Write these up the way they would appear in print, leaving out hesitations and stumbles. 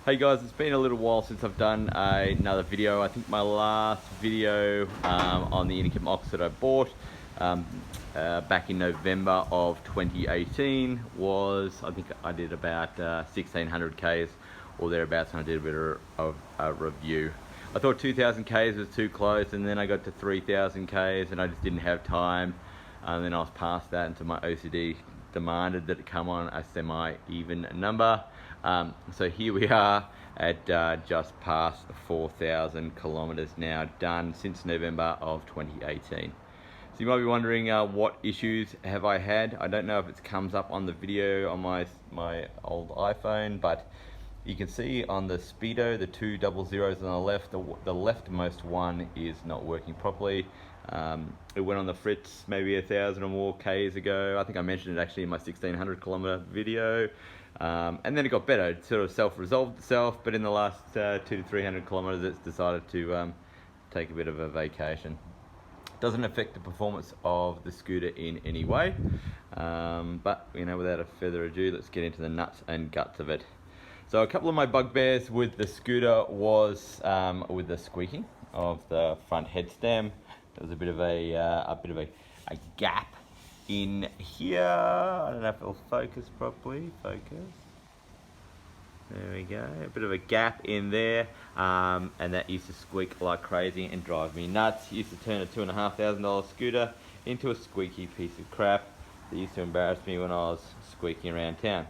Hey guys, it's been a little while since I've done another video. I think my last video on the Inokim Ox that I bought back in November of 2018 was, I think I did about 1600 Ks or thereabouts, and I did a bit of a review. I thought 2000 Ks was too close, and then I got to 3000 Ks and I just didn't have time, and then I was past that until my OCD demanded that it come on a semi-even number. So here we are at just past 4,000 kilometers now done since November of 2018. So you might be wondering what issues have I had. I don't know if it comes up on the video on my old iPhone, but you can see on the speedo, the two 00s on the left, the leftmost one is not working properly. It went on the fritz maybe 1,000 or more Ks ago. I think I mentioned it actually in my 1600 kilometer video. And then it got better. It sort of self-resolved itself, but in the last 200 to 300 kilometers, it's decided to take a bit of a vacation. Doesn't affect the performance of the scooter in any way, but without a further ado, let's get into the nuts and guts of it. So a couple of my bugbears with the scooter was with the squeaking of the front head stem. There was a bit of a gap in here. I don't know if it'll focus properly. Focus. There we go. A bit of a gap in there, and that used to squeak like crazy and drive me nuts. It used to turn a $2,500 scooter into a squeaky piece of crap that used to embarrass me when I was squeaking around town.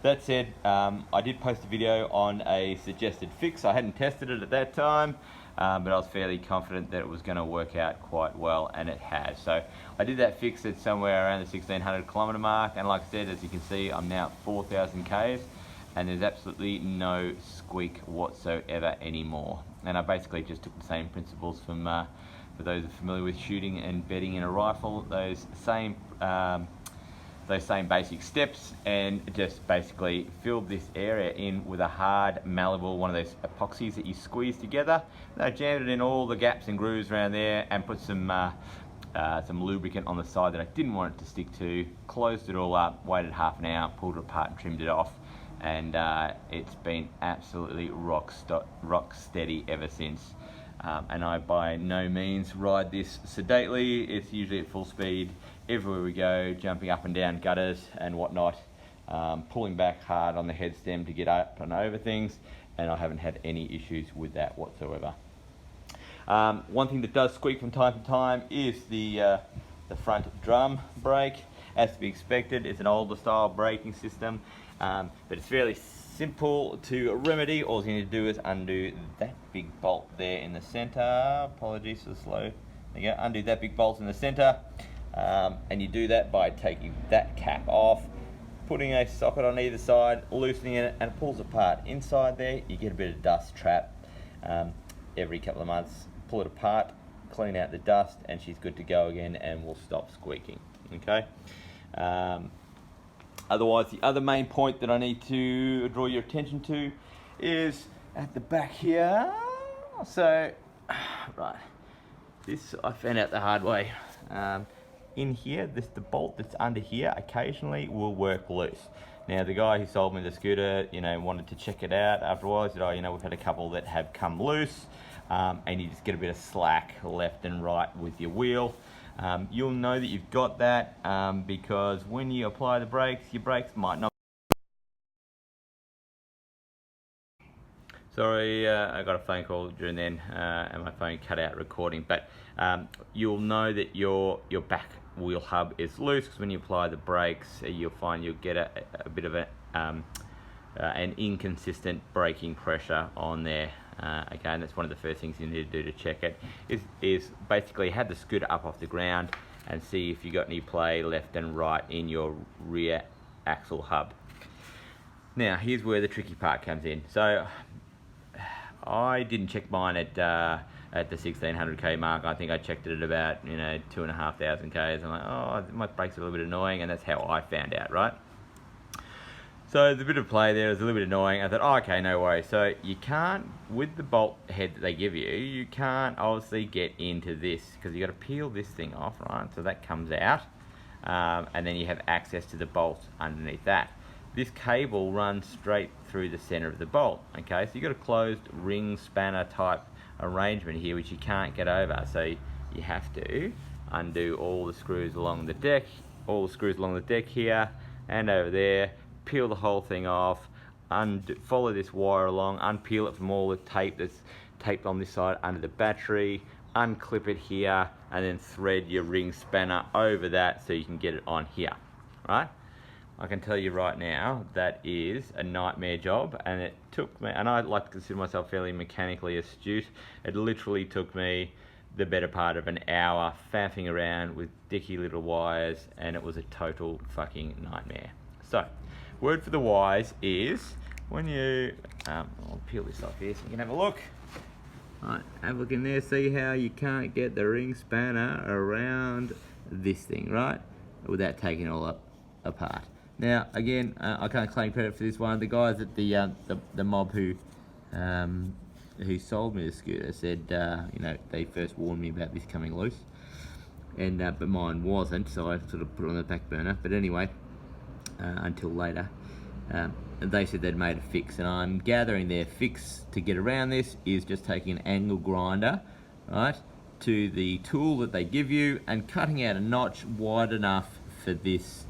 That said, I did post a video on a suggested fix. I hadn't tested it at that time, but I was fairly confident that it was going to work out quite well, and it has. So I did that fix at somewhere around the 1600 kilometer mark, and like I said, as you can see, I'm now at 4,000 Ks, and there's absolutely no squeak whatsoever anymore. And I basically just took the same principles from, for those who are familiar with shooting and bedding in a rifle, those same basic steps, and just basically filled this area in with a hard, malleable, one of those epoxies that you squeeze together. And I jammed it in all the gaps and grooves around there, and put some lubricant on the side that I didn't want it to stick to, closed it all up, waited half an hour, pulled it apart and trimmed it off, and it's been absolutely rock steady ever since. And I by no means ride this sedately. It's usually at full speed everywhere we go, jumping up and down gutters and whatnot, pulling back hard on the head stem to get up and over things, and I haven't had any issues with that whatsoever. One thing that does squeak from time to time is the front drum brake. As to be expected, it's an older style braking system, but it's fairly simple to remedy. All you need to do is undo that big bolt there in the center. Apologies for the slow. There you go. Undo that big bolt in the center, and you do that by taking that cap off, putting a socket on either side, loosening it, and it pulls apart. Inside there, you get a bit of dust trap. Every couple of months, pull it apart, clean out the dust, and she's good to go again, and will stop squeaking. Okay. Otherwise, the other main point that I need to draw your attention to is at the back here. So, right, this I found out the hard way. In here, the bolt that's under here occasionally will work loose. Now, the guy who sold me the scooter, wanted to check it out. After a while, he said, we've had a couple that have come loose, and you just get a bit of slack left and right with your wheel. You'll know that you've got that because when you apply the brakes, your brakes might not. Sorry, I got a phone call during then, and my phone cut out recording. But you'll know that your back wheel hub is loose, because when you apply the brakes, you'll find you'll get a bit of an inconsistent braking pressure on there. Okay, and that's one of the first things you need to do to check it, is basically have the scooter up off the ground and see if you got any play left and right in your rear axle hub. Now, here's where the tricky part comes in. So I didn't check mine at the 1600 K mark. I think I checked it at about 2,500 Ks. I'm like, oh, my brakes are a little bit annoying, and that's how I found out, right? So the bit of play there is a little bit annoying. I thought, oh, okay, no worries. So you can't, with the bolt head that they give you, you can't obviously get into this, because you got to peel this thing off, right? So that comes out, and then you have access to the bolt underneath that. this cable runs straight through the center of the bolt. Okay, so you've got a closed ring spanner type arrangement here, which you can't get over. So you have to undo all the screws along the deck, here and over there, peel the whole thing off, follow this wire along, unpeel it from all the tape that's taped on this side under the battery, unclip it here, and then thread your ring spanner over that so you can get it on here, right? I can tell you right now, that is a nightmare job, and it took me, and I like to consider myself fairly mechanically astute, it literally took me the better part of an hour faffing around with dicky little wires, and it was a total fucking nightmare. So, word for the wise is, when you, I'll peel this off here so you can have a look. Right, have a look in there, see how you can't get the ring spanner around this thing, right? Without taking it all apart. Now, again, I can't claim credit for this one. The guys at the mob who sold me the scooter said, you know, they first warned me about this coming loose, and but mine wasn't, so I sort of put it on the back burner. But anyway, until later, they said they'd made a fix, and I'm gathering their fix to get around this is just taking an angle grinder, right, to the tool that they give you and cutting out a notch wide enough for this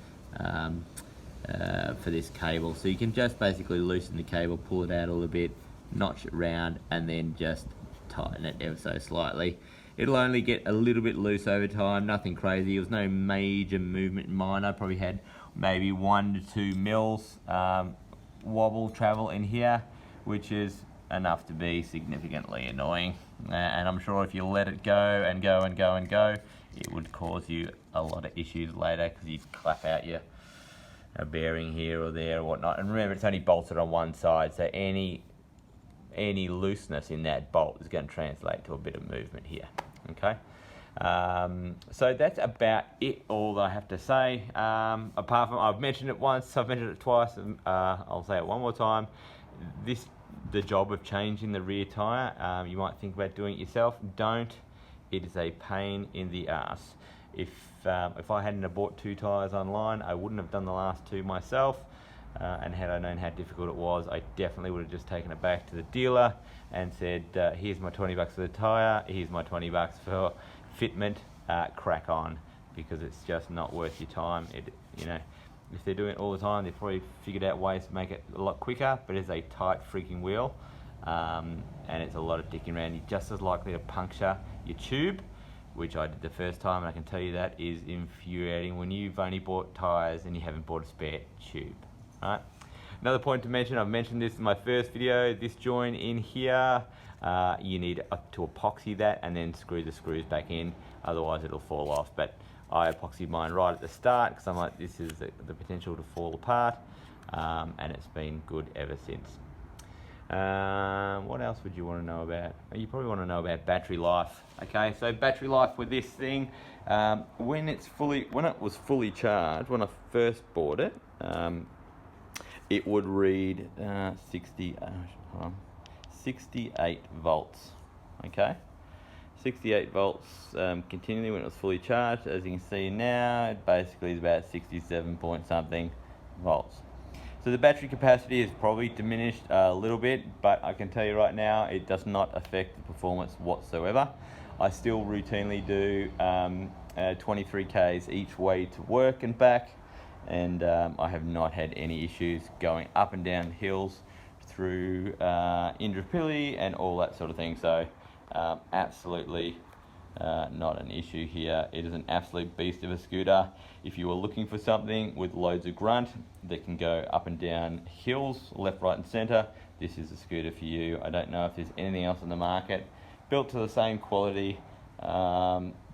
cable. So you can just basically loosen the cable, pull it out a little bit, notch it round, and then just tighten it ever so slightly. It'll only get a little bit loose over time, nothing crazy. It was no major movement in mine. I probably had maybe 1 to 2 mils wobble travel in here, which is enough to be significantly annoying. And I'm sure if you let it go and go and go and go, it would cause you a lot of issues later, because you'd clap out your bearing here or there or whatnot. And remember, it's only bolted on one side, so any looseness in that bolt is going to translate to a bit of movement here. Okay, so that's about it, all that I have to say. Apart from, I've mentioned it once, I've mentioned it twice, and I'll say it one more time. The job of changing the rear tyre, you might think about doing it yourself. Don't. It is a pain in the ass. If I hadn't bought 2 tyres online, I wouldn't have done the last 2 myself. And had I known how difficult it was, I definitely would have just taken it back to the dealer and said, here's my 20 bucks for the tyre, here's my 20 bucks for fitment, crack on, because it's just not worth your time. You know, if they're doing it all the time, they've probably figured out ways to make it a lot quicker, but it's a tight freaking wheel, and it's a lot of dicking around. You're just as likely to puncture your tube, which I did the first time, and I can tell you that is infuriating when you've only bought tyres and you haven't bought a spare tube. Right. Another point to mention, I've mentioned this in my first video, this joint in here, you need to epoxy that and then screw the screws back in, otherwise it'll fall off. But I epoxied mine right at the start because I'm like, this is the potential to fall apart, and it's been good ever since. What else would you want to know about? You probably want to know about battery life. Okay, so battery life with this thing, when it was fully charged, when I first bought it, it would read 68 volts. Okay, 68 volts continually when it was fully charged. As you can see now, it basically is about 67 point something volts. So the battery capacity is probably diminished a little bit, but I can tell you right now, it does not affect the performance whatsoever. I still routinely do 23 Ks each way to work and back, and I have not had any issues going up and down hills through Indooroopilly and all that sort of thing. So absolutely not an issue here. It is an absolute beast of a scooter. If you are looking for something with loads of grunt that can go up and down hills, left, right and centre, this is a scooter for you. I don't know if there's anything else on the market built to the same quality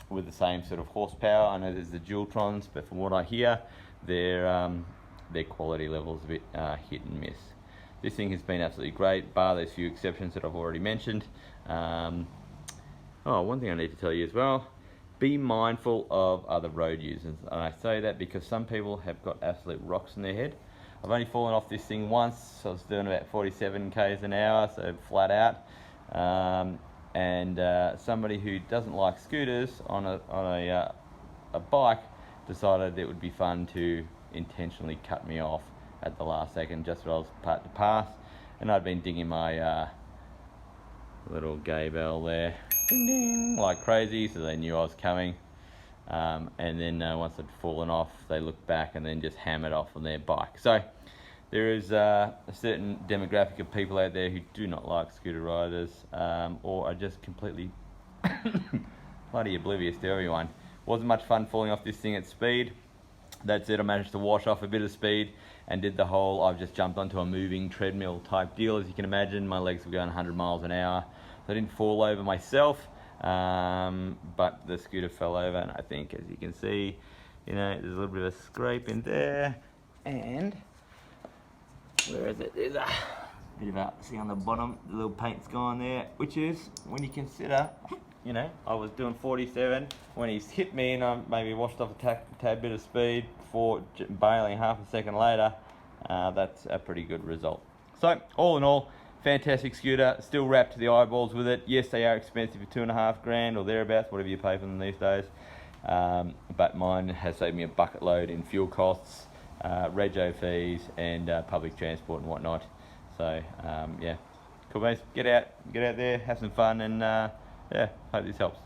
with the same sort of horsepower. I know there's the Dualtrons, but from what I hear, their quality level's a bit hit and miss. This thing has been absolutely great, bar those few exceptions that I've already mentioned. One thing I need to tell you as well, be mindful of other road users. And I say that because some people have got absolute rocks in their head. I've only fallen off this thing once. So I was doing about 47 Ks an hour, so flat out. Somebody who doesn't like scooters on a bike decided it would be fun to intentionally cut me off at the last second, just when I was about to pass, and I'd been dinging my little gay bell there, ding ding, like crazy, so they knew I was coming. And then once I'd fallen off, they looked back and then just hammered off on their bike. So there is a certain demographic of people out there who do not like scooter riders, or are just completely bloody oblivious to everyone. Wasn't much fun falling off this thing at speed. That said, I managed to wash off a bit of speed and did the whole, I've just jumped onto a moving treadmill type deal. As you can imagine, my legs were going 100 miles an hour. So I didn't fall over myself, but the scooter fell over, and I think, as you can see, you know, there's a little bit of a scrape in there, and where is it? There's a bit of a, see on the bottom, the little paint's gone there, which is, when you consider, you know, I was doing 47 when he's hit me, and I maybe washed off a tad bit of speed before bailing half a second later. That's a pretty good result. So all in all, fantastic scooter, still wrapped to the eyeballs with it. Yes, they are expensive for $2.5 grand or thereabouts, whatever you pay for them these days. But mine has saved me a bucket load in fuel costs, rego fees, and public transport and whatnot. So yeah, cool, mate. Get out there, have some fun, and yeah, hope this helps.